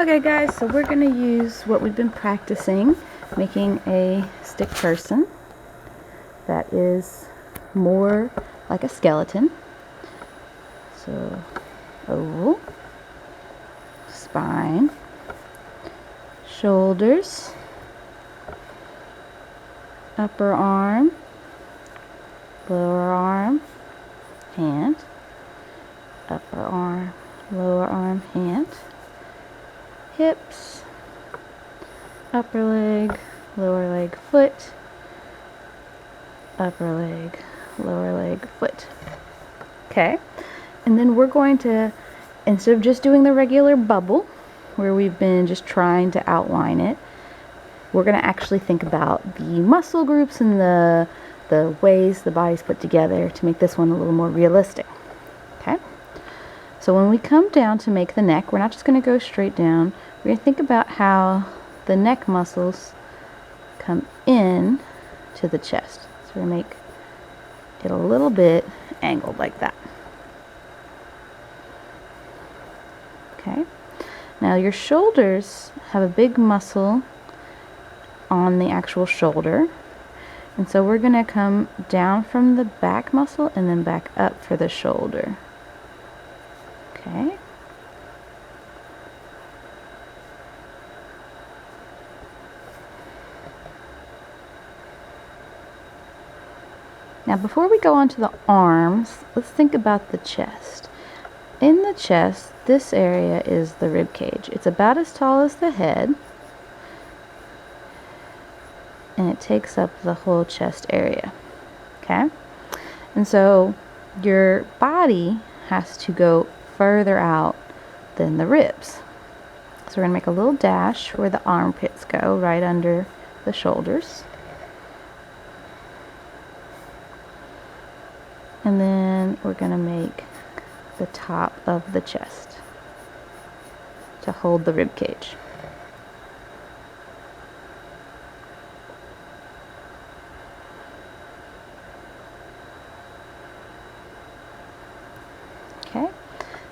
Okay guys, so we're going to use what we've been practicing, making a stick person that is more like a skeleton. So, oval, spine, shoulders, upper arm, lower arm, hand, upper arm, lower arm, hand, hips, upper leg, lower leg, foot, upper leg, lower leg, foot. Okay, and then we're going to, instead of just doing the regular bubble where we've been just trying to outline it, we're going to actually think about the muscle groups and the ways the body's put together to make this one a little more realistic. Okay, so when we come down to make the neck, we're not just going to go straight down. We're going to think about how the neck muscles come in to the chest. So we're going to make it a little bit angled like that. Okay, now your shoulders have a big muscle on the actual shoulder, and so we're going to come down from the back muscle and then back up for the shoulder. Okay. Now before we go on to the arms, let's think about the chest. In the chest, this area is the rib cage. It's about as tall as the head, and it takes up the whole chest area. Okay? And so your body has to go further out than the ribs. So we're going to make a little dash where the armpits go, right under the shoulders. And then we're going to make the top of the chest to hold the rib cage. Okay,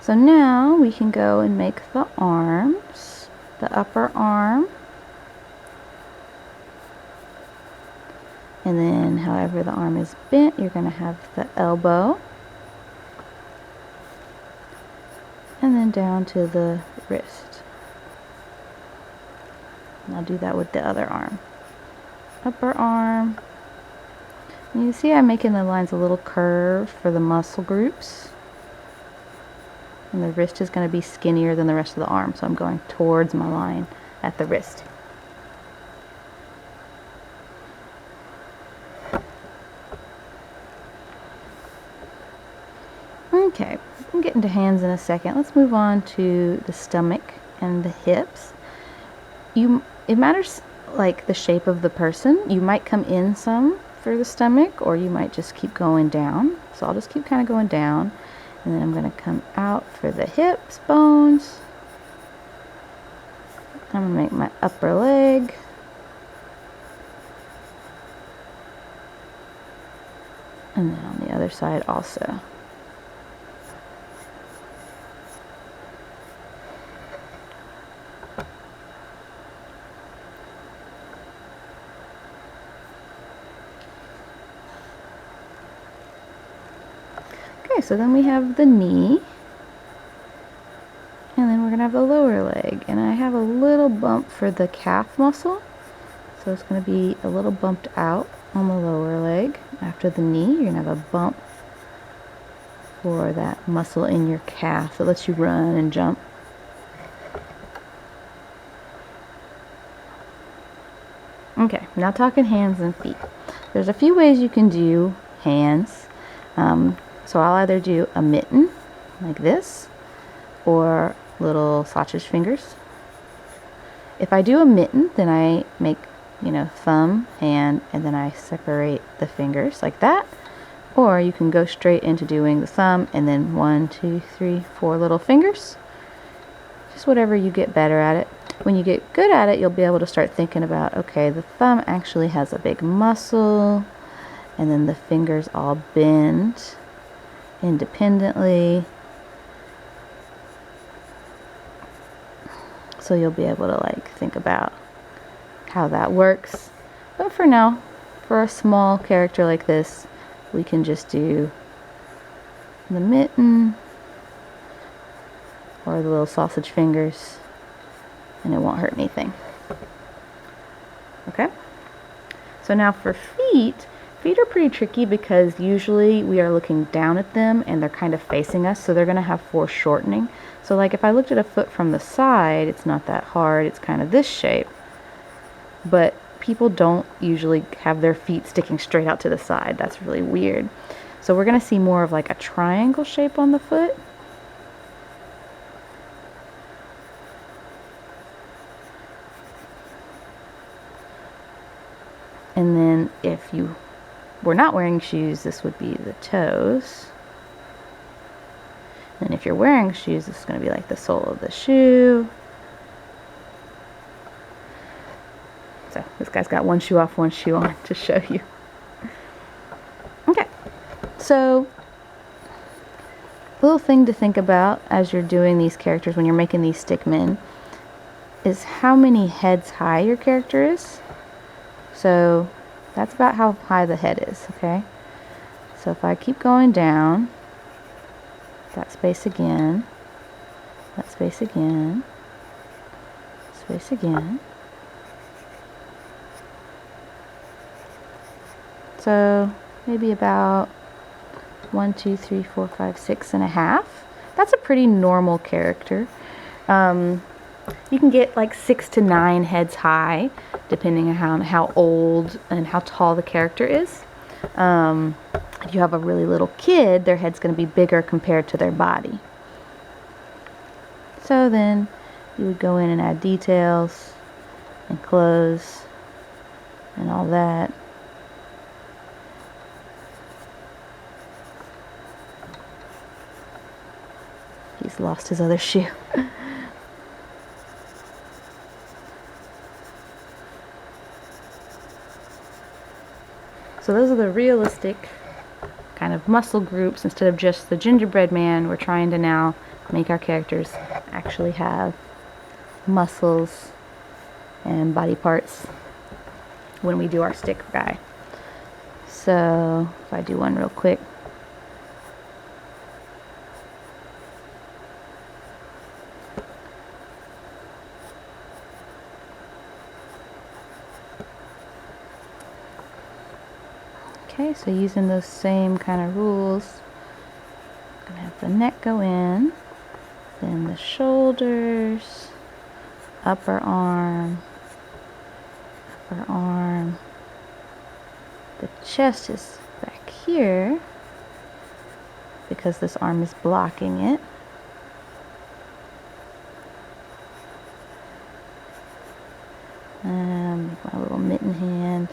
so now we can go and make the arms, the upper arm, and then however the arm is bent, you're going to have the elbow, and then down to the wrist. And I'll do that with the other arm. Upper arm. And you see I'm making the lines a little curved for the muscle groups. And the wrist is going to be skinnier than the rest of the arm, so I'm going towards my line at the wrist. Okay, I'm getting to hands in a second. Let's move on to the stomach and the hips. It matters like the shape of the person. You might come in some for the stomach, or you might just keep going down. So I'll just keep kind of going down, and then I'm going to come out for the hips, bones. I'm going to make my upper leg. And then on the other side also. Okay, so then we have the knee, and then we're going to have the lower leg, and I have a little bump for the calf muscle, so it's going to be a little bumped out on the lower leg. After the knee, you're going to have a bump for that muscle in your calf that lets you run and jump. Okay, now talking hands and feet. There's a few ways you can do hands. So I'll either do a mitten, like this, or little sausage fingers. If I do a mitten, then I make, thumb, hand, and then I separate the fingers like that. Or you can go straight into doing the thumb, and then 1, 2, 3, 4 little fingers. Just whatever you get better at it. When you get good at it, you'll be able to start thinking about, okay, the thumb actually has a big muscle, and then the fingers all bend independently. So you'll be able to like think about how that works. But for now, for a small character like this, we can just do the mitten or the little sausage fingers, and it won't hurt anything. Okay? So now for feet, feet are pretty tricky because usually we are looking down at them and they're kind of facing us, so they're going to have foreshortening. So like if I looked at a foot from the side, it's not that hard, it's kind of this shape. But people don't usually have their feet sticking straight out to the side. That's really weird. So we're going to see more of like a triangle shape on the foot. And then if you were not wearing shoes, this would be the toes. And if you're wearing shoes, this is going to be like the sole of the shoe. So this guy's got one shoe off, one shoe on to show you. Okay, so a little thing to think about as you're doing these characters, when you're making these stickmen, is how many heads high your character is. So that's about how high the head is, okay? So if I keep going down, that space again, that space again, space again. So maybe about 1, 2, 3, 4, 5, 6.5. That's a pretty normal character. You can get like 6 to 9 heads high, depending on how old and how tall the character is. If you have a really little kid, their head's going to be bigger compared to their body. So then you would go in and add details and clothes and all that. He's lost his other shoe. So those are the realistic kind of muscle groups. Instead of just the gingerbread man, we're trying to now make our characters actually have muscles and body parts when we do our stick guy. So if I do one real quick. Okay, so using those same kind of rules, I'm going to have the neck go in, then the shoulders, upper arm, the chest is back here because this arm is blocking it. Make my little mitten hand.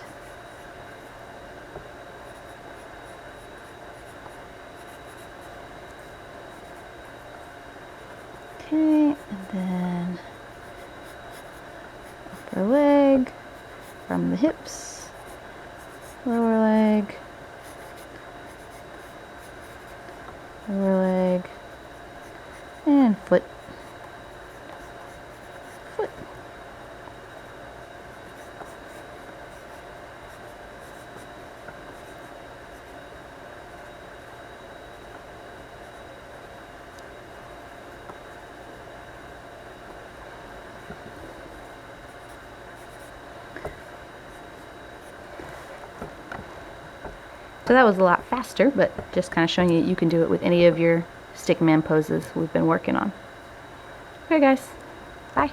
Okay, and then upper leg from the hips, lower leg, and foot. So that was a lot faster, but just kind of showing you that you can do it with any of your stickman poses we've been working on. Okay guys, bye.